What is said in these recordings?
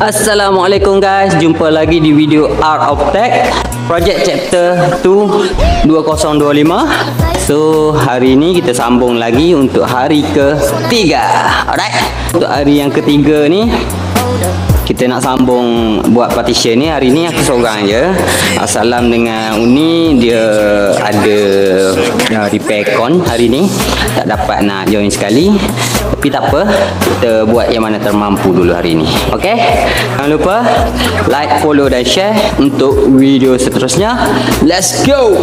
Assalamualaikum guys, jumpa lagi di video Art of Tech Project Chapter 2 2025. So hari ini kita sambung lagi untuk hari ketiga. Alright, untuk hari yang ketiga ni kita nak sambung buat partition ni. Hari ni aku seorang je. Salam dengan Uni, dia ada repair con hari ni, tak dapat nak join sekali. Tapi tak apa, kita buat yang mana termampu dulu hari ni. Okay, jangan lupa like, follow dan share untuk video seterusnya. Let's go.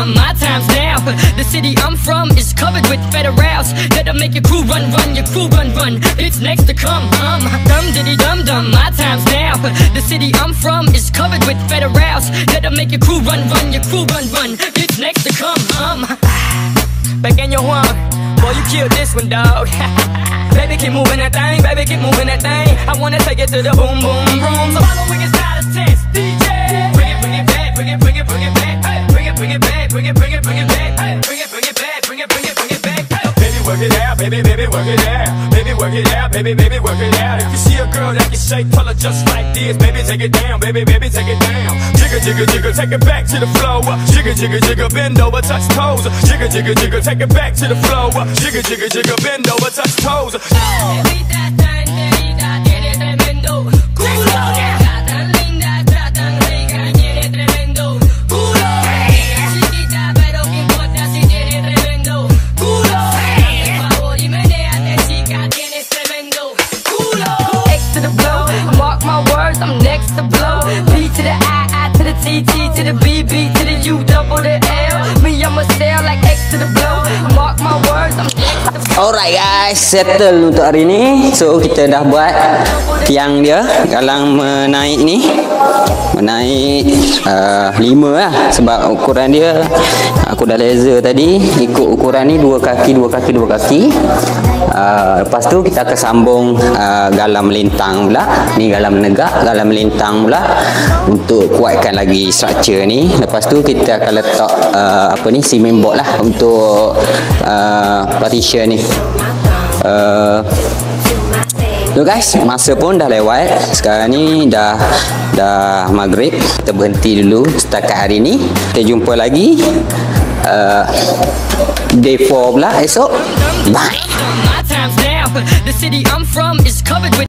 My time's now. The city I'm from is covered with federals that'll make your crew run, your crew run. It's next to come. Dum diddy dum dum. My time's now. The city I'm from is covered with federals that'll make your crew run, your crew run. It's next to come. Back in your one, boy, you killed this one, dog. Baby, keep moving that thing. Baby, keep moving that thing. I wanna take it to the boom boom boom. So follow me inside the test, DJ. Bring it back, bring it back. Bring it back, bring it back, bring it back, bring it back, bring it back. Baby, work it out, baby, work it out. Baby, work it out, baby, work it out. If you see a girl that can shake, tell her just like this. Baby, take it down, baby, take it down. Jiggle, jiggle, jiggle, take it back to the floor. Jiggle, jiggle, jiggle, bend over, touch toes. Jiggle, jiggle, jiggle, take it back to the floor. Jiggle, jiggle, jiggle, bend over, touch toes. I'm next to blow. B to the I to the T, T to the B, B to the U, double the L. Me, I'ma sail like X to the blow. Mark my words, I'm next to blow. Alright guys, settle untuk hari ni. So kita dah buat tiang dia, galang menaik ni. Menaik 5 lah. Sebab ukuran dia aku dah laser tadi. Ikut ukuran ni 2 kaki. Lepas tu kita akan sambung galam melintang pula. Ni galam menegak, galam melintang pula untuk kuatkan lagi struktur ni. Lepas tu kita akan letak cement board lah untuk partition ni. So guys, masa pun dah lewat. Sekarang ni dah maghrib. Kita berhenti dulu setakat hari ni. Kita jumpa lagi day 4 pula esok. Bye. The city I'm from is covered with